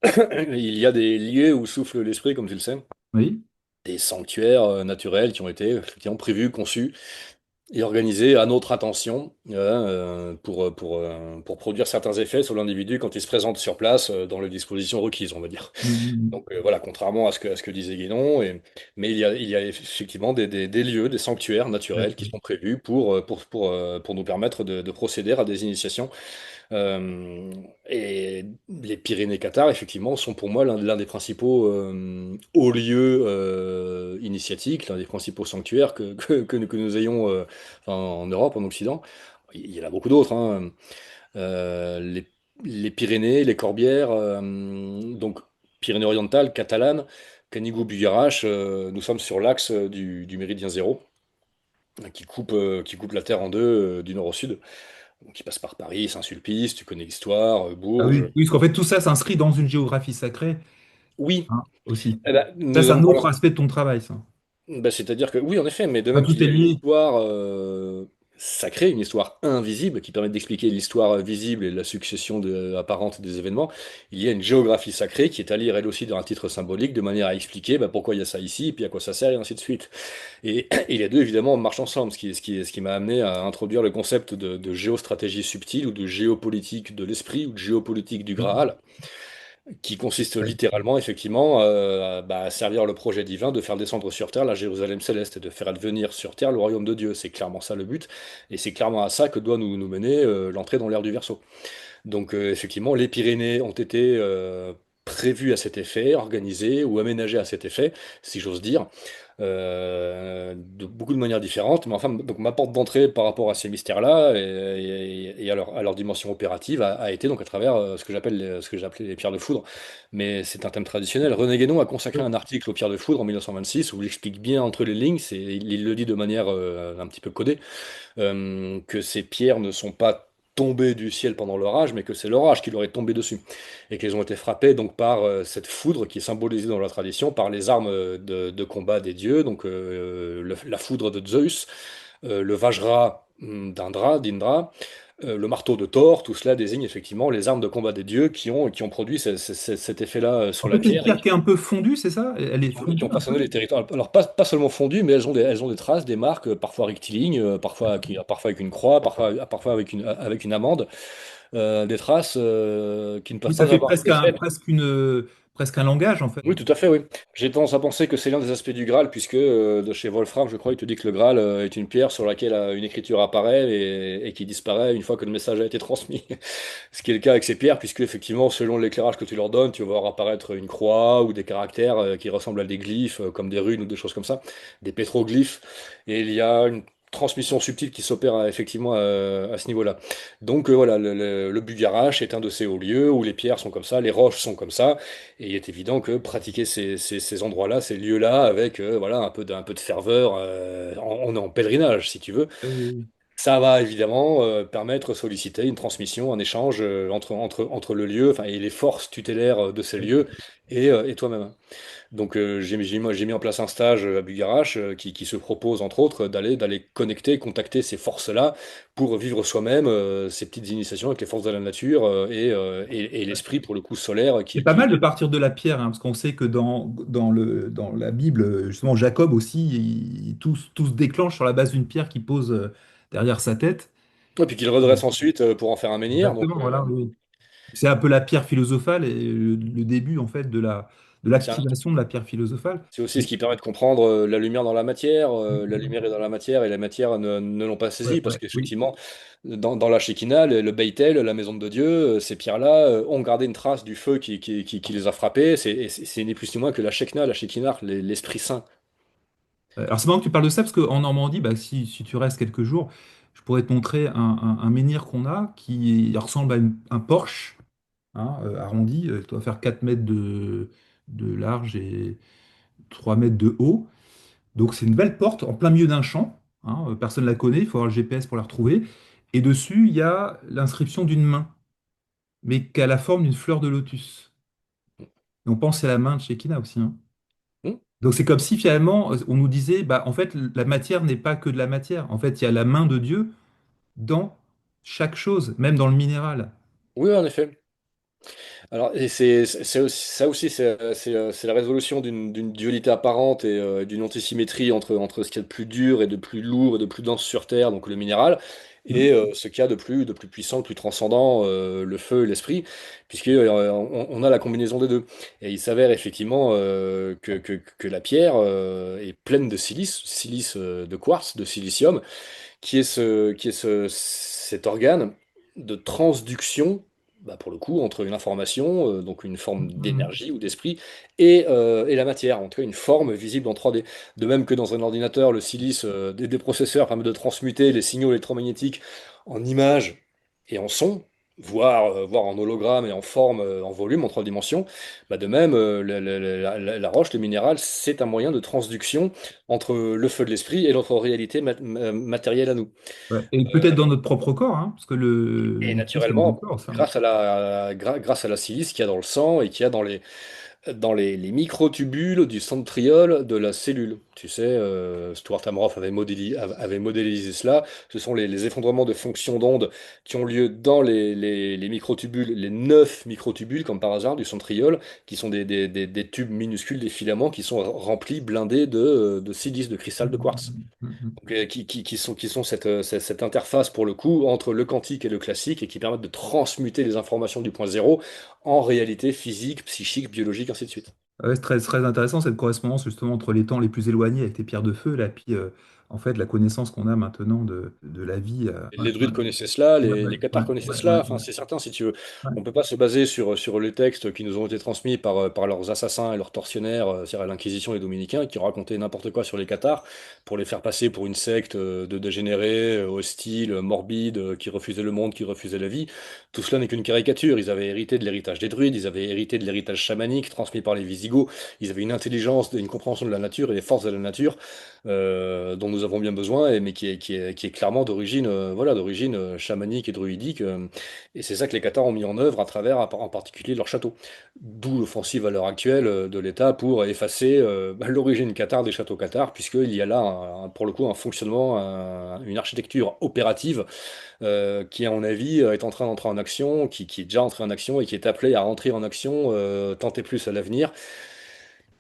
Il y a des lieux où souffle l'esprit, comme tu le sais, Oui. des sanctuaires naturels qui ont été effectivement prévus, conçus et organisés à notre attention pour produire certains effets sur l'individu quand il se présente sur place dans les dispositions requises, on va dire. Mhm. Donc voilà, contrairement à ce que disait Guénon, mais il y a effectivement des lieux, des sanctuaires naturels qui D'accord. sont prévus pour nous permettre de procéder à des initiations et les Pyrénées-Qatar, effectivement, sont pour moi l'un des principaux hauts lieux initiatiques, l'un des principaux sanctuaires que nous ayons enfin, en Europe, en Occident. Il y en a beaucoup d'autres, hein. Euh, les, les Pyrénées, les Corbières, donc Pyrénées-Orientales, catalanes, Canigou-Bugarach, nous sommes sur l'axe du méridien zéro, qui coupe la Terre en deux du nord au sud qui passe par Paris, Saint-Sulpice, tu connais l'histoire, Ah Bourges. oui, oui, parce qu'en fait, tout ça s'inscrit dans une géographie sacrée, Oui, hein, aussi. eh ben, Ça, nous c'est un allons voir autre aspect de ton travail, ça. ben, c'est-à-dire que oui, en effet, mais de Enfin, même qu'il tout y est a une lié. histoire sacrée, une histoire invisible qui permet d'expliquer l'histoire visible et la succession apparente des événements, il y a une géographie sacrée qui est à lire elle aussi dans un titre symbolique de manière à expliquer ben, pourquoi il y a ça ici, et puis à quoi ça sert, et ainsi de suite. Et les deux, évidemment, marchent ensemble, ce qui m'a amené à introduire le concept de géostratégie subtile ou de géopolitique de l'esprit ou de géopolitique du Oui. Graal qui consiste Ouais. littéralement, effectivement, à servir le projet divin de faire descendre sur Terre la Jérusalem céleste et de faire advenir sur Terre le royaume de Dieu. C'est clairement ça le but, et c'est clairement à ça que doit nous mener l'entrée dans l'ère du Verseau. Donc, effectivement, les Pyrénées ont été prévues à cet effet, organisées ou aménagées à cet effet, si j'ose dire de beaucoup de manières différentes. Mais enfin, donc ma porte d'entrée par rapport à ces mystères-là et à leur dimension opérative a été donc à travers ce que j'ai appelé les pierres de foudre. Mais c'est un thème traditionnel. René Guénon a consacré un article aux pierres de foudre en 1926 où il explique bien entre les lignes, il le dit de manière un petit peu codée, que ces pierres ne sont pas tombé du ciel pendant l'orage, mais que c'est l'orage qui leur est tombé dessus. Et qu'ils ont été frappés donc par cette foudre qui est symbolisée dans la tradition par les armes de combat des dieux, donc la foudre de Zeus, le Vajra d'Indra, le marteau de Thor, tout cela désigne effectivement les armes de combat des dieux qui ont produit cet effet-là sur En la fait, c'est une pierre et pierre qui est un peu fondue, c'est ça? Elle est qui fondue ont un peu? façonné les territoires. Alors pas seulement fondues, mais elles ont des traces, des marques, parfois rectilignes, parfois avec une croix, parfois avec une amande, des traces qui ne peuvent Oui, ça pas fait avoir été faites. presque un langage, en fait. Oui, tout à fait, oui. J'ai tendance à penser que c'est l'un des aspects du Graal, puisque de chez Wolfram, je crois, il te dit que le Graal est une pierre sur laquelle une écriture apparaît et qui disparaît une fois que le message a été transmis. Ce qui est le cas avec ces pierres, puisque effectivement, selon l'éclairage que tu leur donnes, tu vas voir apparaître une croix ou des caractères qui ressemblent à des glyphes, comme des runes ou des choses comme ça, des pétroglyphes. Et il y a une transmission subtile qui s'opère effectivement à ce niveau-là. Donc voilà, le Bugarache est un de ces hauts lieux où les pierres sont comme ça, les roches sont comme ça, et il est évident que pratiquer ces endroits-là, ces lieux-là, avec voilà, un peu de ferveur, on est en pèlerinage, si tu veux, Oui. ça va évidemment permettre, solliciter une transmission, un échange entre le lieu, enfin, et les forces tutélaires de ces lieux et toi-même. Donc j'ai mis en place un stage à Bugarache qui se propose entre autres d'aller connecter, contacter ces forces-là pour vivre soi-même ces petites initiations avec les forces de la nature et l'esprit pour le coup solaire C'est pas mal de partir de la pierre, hein, parce qu'on sait que dans la Bible, justement, Jacob aussi, tout se déclenche sur la base d'une pierre qu'il pose derrière sa tête. et puis qu'il redresse ensuite pour en faire un menhir. Donc Exactement, voilà, oui. C'est un peu la pierre philosophale et le début, en fait, de c'est un- l'activation de la pierre philosophale. c'est aussi ce Et- qui permet de comprendre la lumière dans la matière. La lumière est dans la matière et la matière ne l'ont pas Ouais, saisie parce ouais, oui. qu'effectivement, dans la Shekinah, le Beit-El, la maison de Dieu, ces pierres-là ont gardé une trace du feu qui les a frappées. C'est ni plus ni moins que la Shekinah, l'Esprit Saint. Alors, c'est marrant que tu parles de ça, parce qu'en Normandie, bah, si tu restes quelques jours, je pourrais te montrer un menhir qu'on a qui ressemble à un porche, hein, arrondi. Il doit faire 4 mètres de large et 3 mètres de haut. Donc c'est une belle porte en plein milieu d'un champ, hein, personne ne la connaît, il faut avoir le GPS pour la retrouver. Et dessus, il y a l'inscription d'une main, mais qui a la forme d'une fleur de lotus. Et on pense que c'est la main de Shekinah aussi, hein. Hmm. Donc c'est comme si finalement on nous disait, bah, en fait, la matière n'est pas que de la matière. En fait, il y a la main de Dieu dans chaque chose, même dans le minéral. Oui, en effet. Alors, et ça aussi, c'est la résolution d'une dualité apparente et d'une antisymétrie entre ce qu'il y a de plus dur et de plus lourd et de plus dense sur Terre, donc le minéral, Hmm. et ce qu'il y a de plus puissant, de plus transcendant, le feu et l'esprit, puisque on a la combinaison des deux. Et il s'avère effectivement que la pierre est pleine de silice de quartz, de silicium, cet organe de transduction, bah, pour le coup, entre une information, donc une forme Hmm. d'énergie ou d'esprit, et la matière, en tout cas une forme visible en 3D. De même que dans un ordinateur, le silice des processeurs permet de transmuter les signaux électromagnétiques en images et en sons, voire en hologramme et en forme, en volume, en 3 dimensions. Bah, de même, la roche, le minéral, c'est un moyen de transduction entre le feu de l'esprit et notre réalité matérielle à nous. Ouais. Et peut-être dans notre propre corps, hein, parce que Et l'esprit, c'est dans le naturellement, corps, ça, hein. grâce à la silice qu'il y a dans le sang et qu'il y a dans les microtubules du centriole de la cellule. Tu sais, Stuart Hameroff avait modélisé cela. Ce sont les effondrements de fonctions d'onde qui ont lieu dans les microtubules, les 9 microtubules, comme par hasard, du centriole, qui sont des tubes minuscules, des filaments qui sont remplis, blindés de silice, de cristal de quartz. Hmm. Hmm. Hmm. Donc, qui sont cette interface pour le coup entre le quantique et le classique et qui permettent de transmuter les informations du point zéro en réalité physique, psychique, biologique, ainsi de suite. Ouais, c'est très intéressant cette correspondance justement entre les temps les plus éloignés avec tes pierres de feu, là, puis en fait la connaissance qu'on a maintenant de la vie. Ouais, Les ouais, druides connaissaient cela, ouais, les ouais, cathares connaissaient ouais, cela, ouais, enfin c'est certain si tu veux. ouais. On ne peut pas se baser sur les textes qui nous ont été transmis par leurs assassins et leurs tortionnaires, c'est-à-dire l'Inquisition et les dominicains, qui racontaient n'importe quoi sur les cathares pour les faire passer pour une secte de dégénérés, hostiles, morbides, qui refusaient le monde, qui refusaient la vie. Tout cela n'est qu'une caricature. Ils avaient hérité de l'héritage des druides, ils avaient hérité de l'héritage chamanique transmis par les Visigoths, ils avaient une intelligence, une compréhension de la nature et des forces de la nature dont nous nous avons bien besoin, mais qui est clairement d'origine voilà, d'origine chamanique et druidique. Et c'est ça que les Cathares ont mis en œuvre à travers, en particulier, leur château. D'où l'offensive à l'heure actuelle de l'État pour effacer l'origine cathare des châteaux cathares, puisqu'il y a là, pour le coup, un fonctionnement, une architecture opérative qui, à mon avis, est en train d'entrer en action, qui est déjà entré en action et qui est appelé à entrer en action tant et plus à l'avenir.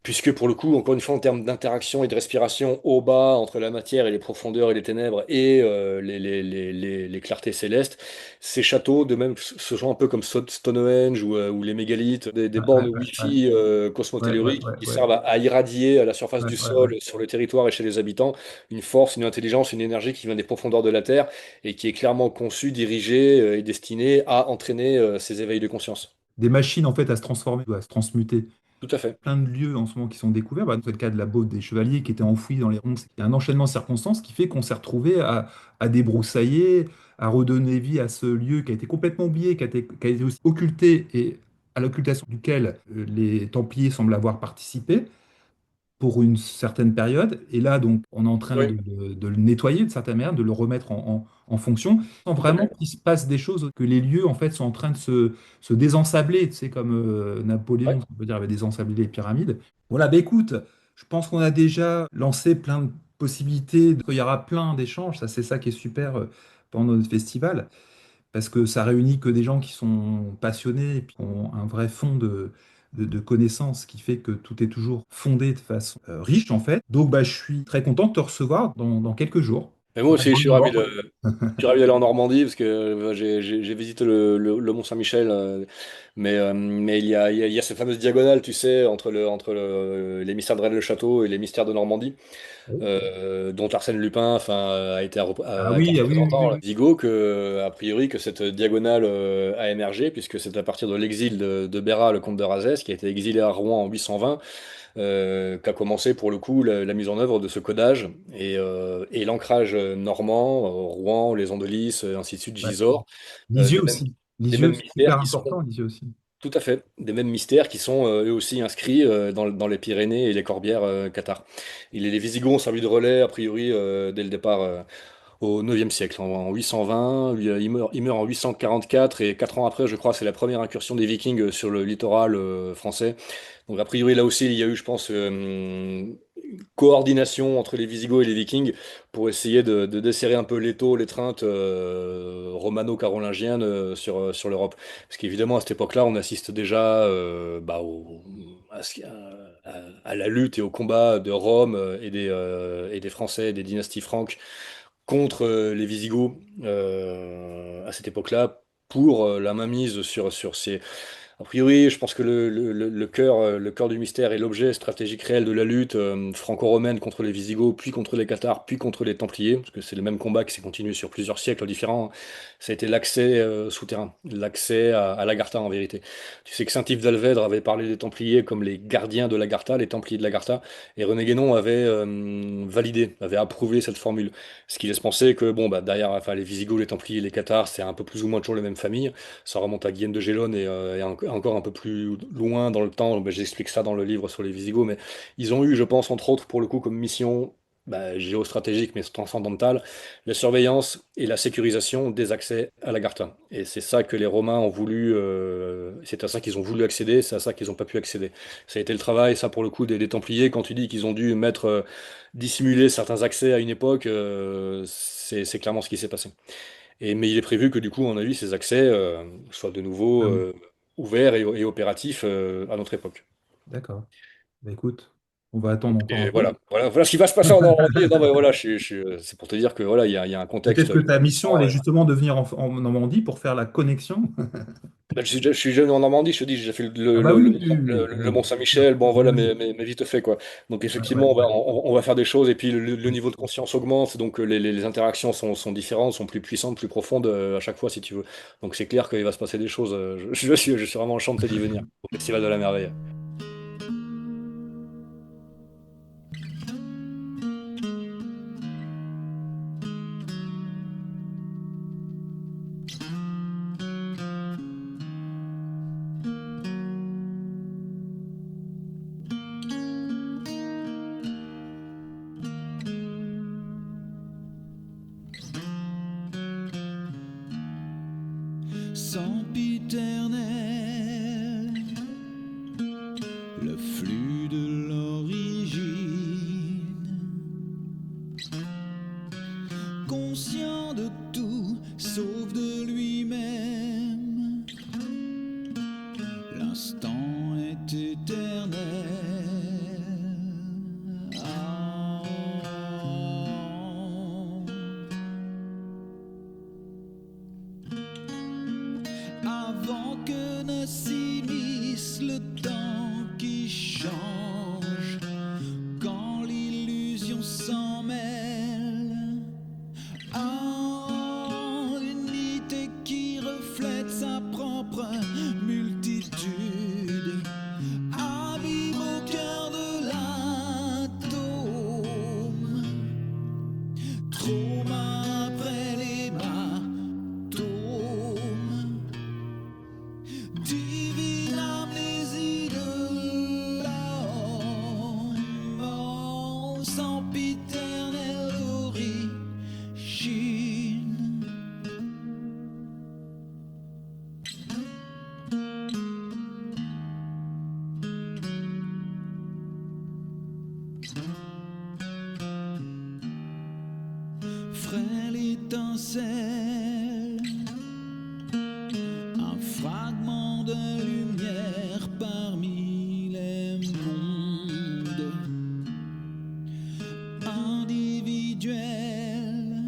Puisque pour le coup, encore une fois, en termes d'interaction et de respiration au bas entre la matière et les profondeurs et les ténèbres et les clartés célestes, ces châteaux, de même, ce sont un peu comme Stonehenge ou les mégalithes, des Ouais, bornes ouais, Wi-Fi ouais, ouais, cosmotelluriques ouais, qui ouais, servent à irradier à la surface ouais, du ouais, ouais. sol, sur le territoire et chez les habitants, une force, une intelligence, une énergie qui vient des profondeurs de la Terre et qui est clairement conçue, dirigée et destinée à entraîner ces éveils de conscience. Des machines en fait à se transformer, à se transmuter. Tout à fait. Plein de lieux en ce moment qui sont découverts. Bah, c'est le cas de la Baude des Chevaliers qui était enfouie dans les ronces. Il y a un enchaînement de circonstances qui fait qu'on s'est retrouvé à débroussailler, à redonner vie à ce lieu qui a été complètement oublié, qui a été aussi occulté et à l'occultation duquel les Templiers semblent avoir participé pour une certaine période. Et là, donc, on est en train Oui, de le nettoyer de certaine manière, de le remettre en fonction, sans tout à vraiment fait. qu'il se passe des choses, que les lieux, en fait, sont en train de se désensabler. Tu sais, comme Ouais. Napoléon, on peut dire, avait désensablé les pyramides. Voilà, bah écoute, je pense qu'on a déjà lancé plein de possibilités. Il y aura plein d'échanges. Ça, c'est ça qui est super pendant notre festival parce que ça réunit que des gens qui sont passionnés et qui ont un vrai fond de connaissances qui fait que tout est toujours fondé de façon riche en fait. Donc bah, je suis très content de te recevoir dans quelques jours. Et moi aussi, Dans le Nord. je suis ravi d'aller en Normandie parce que j'ai visité le Mont Saint-Michel, mais il y a cette fameuse diagonale, tu sais, les mystères de Rennes-le-Château et les mystères de Normandie, dont Arsène Lupin, enfin, Ah a été un oui, ah oui, oui, représentant oui, là. oui. Vigo, a priori que cette diagonale a émergé, puisque c'est à partir de l'exil de Bérat, le comte de Razès, qui a été exilé à Rouen en 820 qu'a commencé pour le coup la mise en œuvre de ce codage et l'ancrage normand, Rouen, les Andelys, ainsi de suite, Ouais. Gisors, Lisieux des mêmes, aussi. des Lisieux, mêmes c'est mystères super qui sont important, Lisieux aussi. tout à fait, des mêmes mystères qui sont eux aussi inscrits dans les Pyrénées et les Corbières cathares. Les Visigoths ont servi de relais, a priori, dès le départ au 9e siècle, en 820. Lui, il meurt en 844 et 4 ans après, je crois, c'est la première incursion des Vikings sur le littoral français. Donc a priori là aussi il y a eu, je pense, coordination entre les Visigoths et les Vikings pour essayer de desserrer un peu l'étau, l'étreinte romano-carolingienne sur l'Europe. Parce qu'évidemment à cette époque-là on assiste déjà à la lutte et au combat de Rome et des Français, des dynasties franques contre les Visigoths à cette époque-là pour la mainmise sur ces a priori, je pense que le cœur du mystère est l'objet stratégique réel de la lutte franco-romaine contre les Visigoths, puis contre les Cathares, puis contre les Templiers, parce que c'est le même combat qui s'est continué sur plusieurs siècles différents. Ça a été l'accès souterrain, l'accès à l'Agartha en vérité. Tu sais que Saint-Yves d'Alvèdre avait parlé des Templiers comme les gardiens de l'Agartha, les Templiers de l'Agartha, et René Guénon avait validé, avait approuvé cette formule. Ce qui laisse penser que bon, bah, derrière, enfin, les Visigoths, les Templiers, les Cathares, c'est un peu plus ou moins toujours les mêmes familles. Ça remonte à Guyenne de Gélone et encore un peu plus loin dans le temps. Ben, j'explique ça dans le livre sur les Visigoths, mais ils ont eu, je pense, entre autres, pour le coup, comme mission géostratégique, mais transcendantale, la surveillance et la sécurisation des accès à l'Agartha. Et c'est ça que les Romains ont voulu, c'est à ça qu'ils ont voulu accéder, c'est à ça qu'ils n'ont pas pu accéder. Ça a été le travail, ça, pour le coup, des Templiers. Quand tu dis qu'ils ont dû dissimuler certains accès à une époque, c'est clairement ce qui s'est passé. Mais il est prévu que du coup, on a vu ces accès soient de nouveau Ah oui, ouverts et opératifs à notre époque. d'accord. Bah, écoute, on va attendre encore un Et peu. voilà ce qui va se passer en Normandie. Non, mais voilà, c'est pour te dire que voilà, il y a un contexte Peut-être que ta mission, puissant. elle est justement de venir en Normandie pour faire la connexion. Je suis jeune en Normandie, je te dis, j'ai fait Ah bah oui, oui, oui, le oui, bien sûr. Mont-Saint-Michel, bon Oui, voilà, oui. mais vite fait quoi. Donc Ouais, ouais, effectivement, ouais. on va faire des choses et puis le niveau de conscience augmente, donc les interactions sont différentes, sont plus puissantes, plus profondes à chaque fois si tu veux. Donc c'est clair qu'il va se passer des choses. Je suis vraiment enchanté d'y venir au Festival de la Merveille. sempiternel, le flux de l'origine, conscient de tout sauf de lui-même, l'instant est éternel. Avant que ne s'immisce le temps qui change, quand l'illusion s'en mêle en unité qui reflète sa propre multitude, abîme au cœur de l'atome, trauma après l'hématome, divine amnésie de l'homme, sempiternelle origine. Frêle étincelle, un fragment de lumière parmi les mondes, individuel,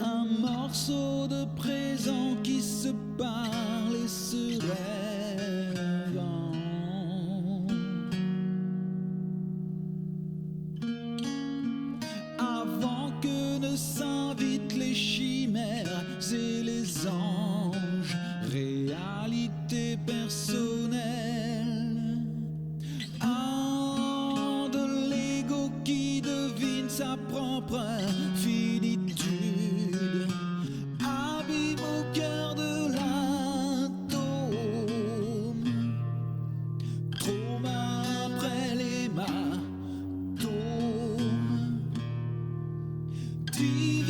un morceau de présent qui se parle et se rêve. Avant que ne s'invitent les chimères et les anges, réalité personnelle, un de l'ego qui devine sa propre finitude, abîme au cœur de l'atome, trauma après l'hématome, divine